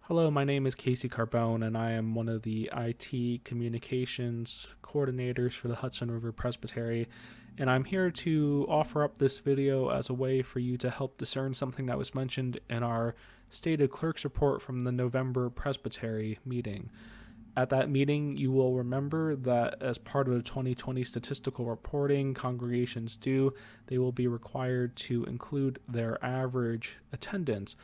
Hello, my name is Casey Carbone, and I am one of the IT communications coordinators for the Hudson River Presbytery. And I'm here to offer up this video as a way for you to help discern something that was mentioned in our stated clerk's report from the November Presbytery meeting. At that meeting, you will remember that as part of the 2020 statistical reporting congregations do, they will be required to include their average attendance.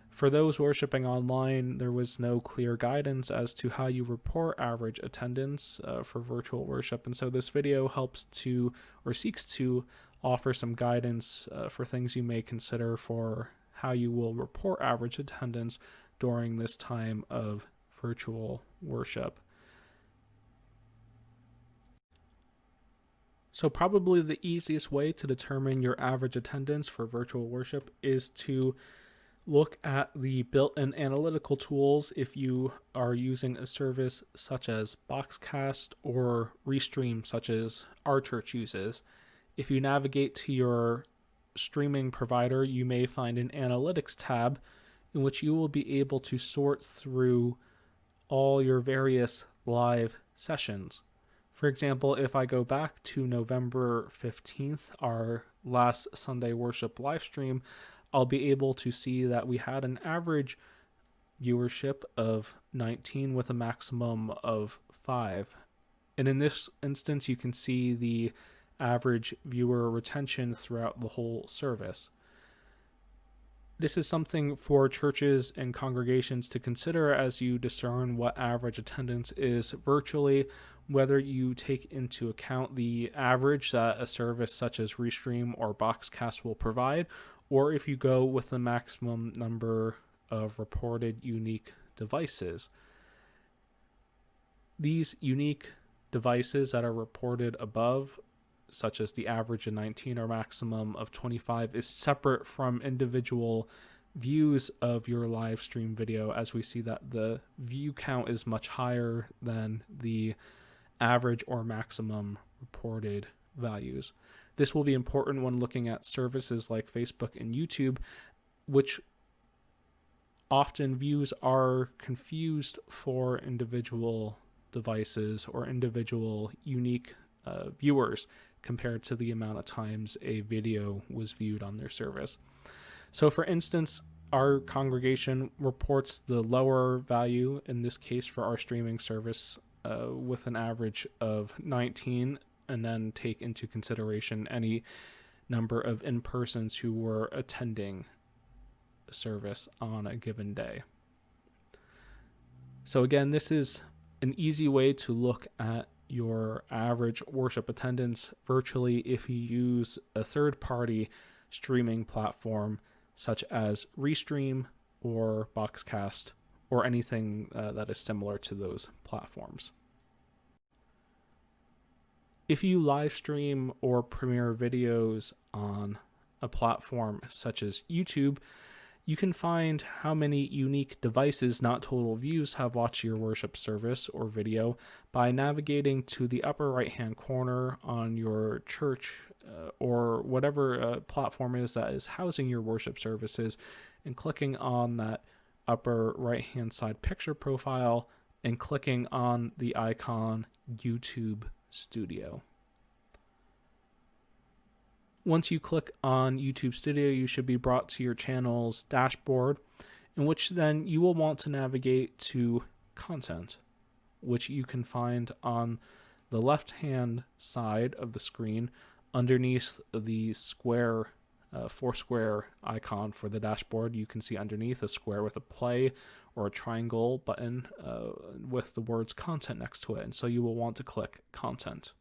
For those worshiping online, there was no clear guidance as to how you report average attendance for virtual worship, and so this video helps to, or seeks to, offer some guidance for things you may consider for how you will report average attendance during this time of virtual worship. So probably the easiest way to determine your average attendance for virtual worship is to look at the built-in analytical tools if you are using a service such as Boxcast or Restream, such as our church uses. If you navigate to your streaming provider, you may find an analytics tab in which you will be able to sort through all your various live sessions. For example, if I go back to November 15th, our last Sunday worship live stream, I'll be able to see that we had an average viewership of 19 with a maximum of 5. And in this instance, you can see the average viewer retention throughout the whole service. This is something for churches and congregations to consider as you discern what average attendance is virtually, whether you take into account the average that a service such as Restream or Boxcast will provide, or if you go with the maximum number of reported unique devices. These unique devices that are reported above, such as the average of 19 or maximum of 25, is separate from individual views of your live stream video, as we see that the view count is much higher than the average or maximum reported values. This will be important when looking at services like Facebook and YouTube, which often views are confused for individual devices or individual unique viewers compared to the amount of times a video was viewed on their service. So for instance, our congregation reports the lower value, in this case for our streaming service, with an average of 19, and then take into consideration any number of in-persons who were attending a service on a given day. So again, this is an easy way to look at your average worship attendance virtually if you use a third-party streaming platform such as Restream or Boxcast or anything that is similar to those platforms. If you live stream or premiere videos on a platform such as YouTube, you can find how many unique devices, not total views, have watched your worship service or video by navigating to the upper right-hand corner on your church or whatever platform is that is housing your worship services, and clicking on that upper right-hand side picture profile and clicking on the icon YouTube Studio. Once you click on YouTube Studio, you should be brought to your channel's dashboard, in which then you will want to navigate to Content, which you can find on the left-hand side of the screen underneath the square, four-square icon for the dashboard. You can see underneath a square with a play or a triangle button with the words Content next to it, and so you will want to click Content.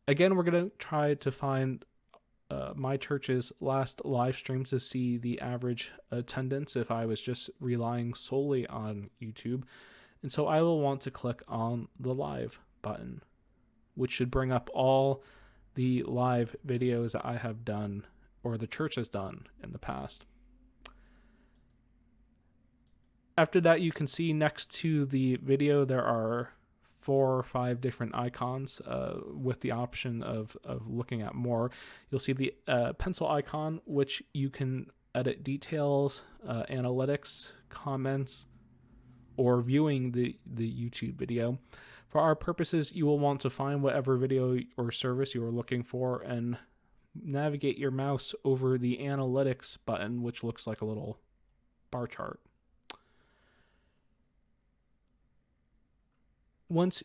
Again, we're going to try to find my church's last live streams to see the average attendance if I was just relying solely on YouTube. And so I will want to click on the live button, which should bring up all the live videos that I have done or the church has done in the past. After that, you can see next to the video there are 4 or 5 different icons with the option of looking at more. You'll see the pencil icon, which you can edit details, analytics, comments, or viewing the YouTube video. For our purposes, you will want to find whatever video or service you are looking for and navigate your mouse over the analytics button, which looks like a little bar chart. Once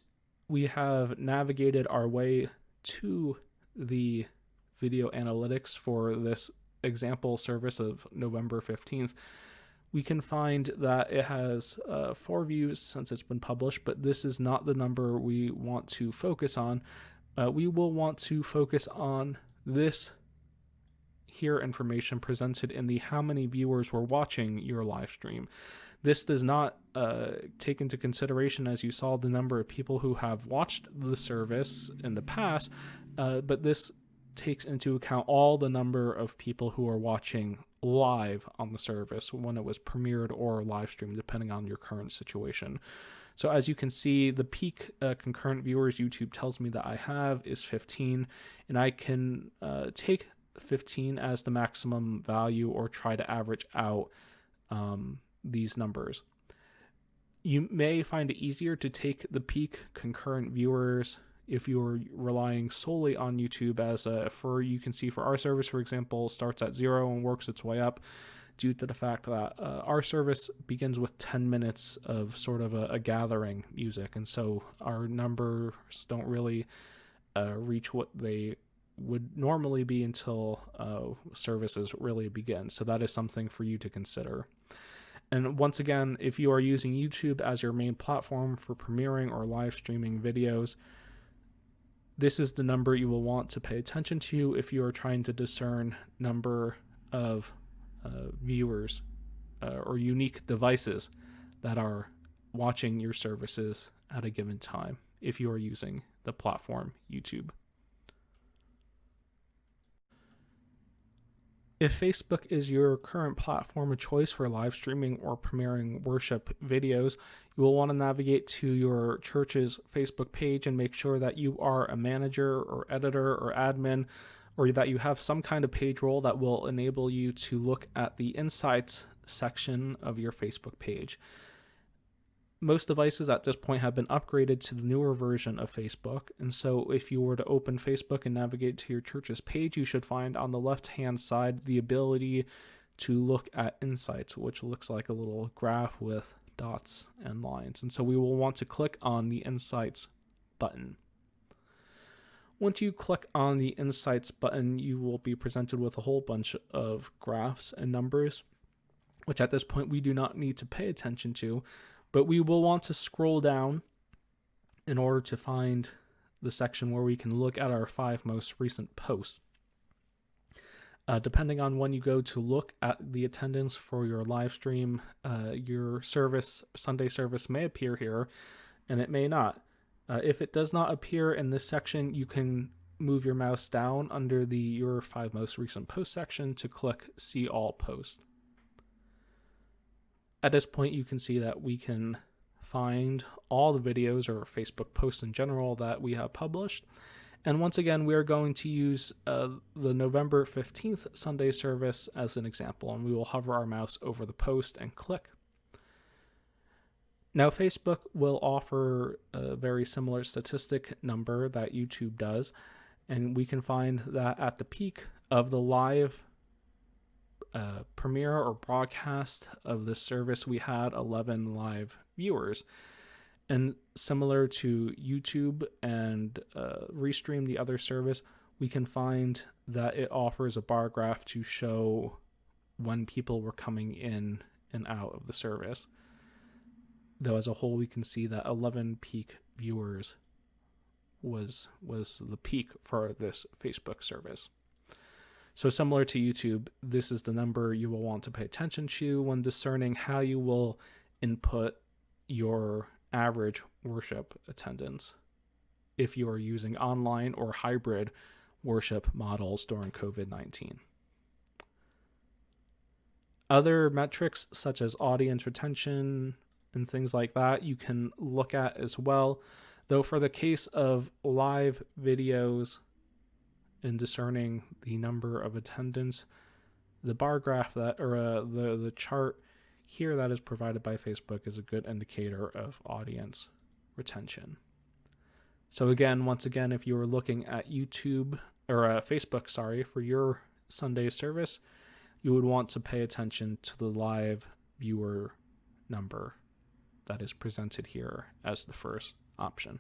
we have navigated our way to the video analytics for this example service of November 15th, we can find that it has 4 views since it's been published, but this is not the number we want to focus on. We will want to focus on this here information presented in the how many viewers were watching your live stream. This does not take into consideration, as you saw, the number of people who have watched the service in the past, but this takes into account all the number of people who are watching live on the service when it was premiered or live streamed, depending on your current situation. So as you can see, the peak concurrent viewers YouTube tells me that I have is 15, and I can take 15 as the maximum value or try to average out these numbers. You may find it easier to take the peak concurrent viewers if you're relying solely on YouTube, as you can see for our service, for example, starts at 0 and works its way up, due to the fact that our service begins with 10 minutes of sort of a gathering music, and so our numbers don't really reach what they would normally be until services really begin. So that is something for you to consider. And once again, if you are using YouTube as your main platform for premiering or live streaming videos, this is the number you will want to pay attention to if you are trying to discern number of viewers or unique devices that are watching your services at a given time if you are using the platform YouTube. If Facebook is your current platform of choice for live streaming or premiering worship videos, you will want to navigate to your church's Facebook page and make sure that you are a manager or editor or admin, or that you have some kind of page role that will enable you to look at the insights section of your Facebook page. Most devices at this point have been upgraded to the newer version of Facebook, and so if you were to open Facebook and navigate to your church's page, you should find on the left-hand side the ability to look at insights, which looks like a little graph with dots and lines. And so we will want to click on the insights button. Once you click on the insights button, you will be presented with a whole bunch of graphs and numbers, which at this point we do not need to pay attention to. But we will want to scroll down in order to find the section where we can look at our 5 most recent posts. Depending on when you go to look at the attendance for your live stream, your Sunday service may appear here, and it may not. If it does not appear in this section, you can move your mouse down under your 5 most recent posts section to click See All Posts. At this point, you can see that we can find all the videos or Facebook posts in general that we have published. And once again, we are going to use the November 15th Sunday service as an example, and we will hover our mouse over the post and click. Now, Facebook will offer a very similar statistic number that YouTube does, and we can find that at the peak of the live premiere or broadcast of this service, we had 11 live viewers. And similar to YouTube and Restream, the other service, we can find that it offers a bar graph to show when people were coming in and out of the service. Though as a whole, we can see that 11 peak viewers was the peak for this Facebook service. So similar to YouTube, this is the number you will want to pay attention to when discerning how you will input your average worship attendance if you are using online or hybrid worship models during COVID-19. Other metrics such as audience retention and things like that you can look at as well, though for the case of live videos and discerning the number of attendance, the bar graph that, or the chart here that is provided by Facebook is a good indicator of audience retention. So again, once again, if you were looking at YouTube or Facebook, for your Sunday service, you would want to pay attention to the live viewer number that is presented here as the first option.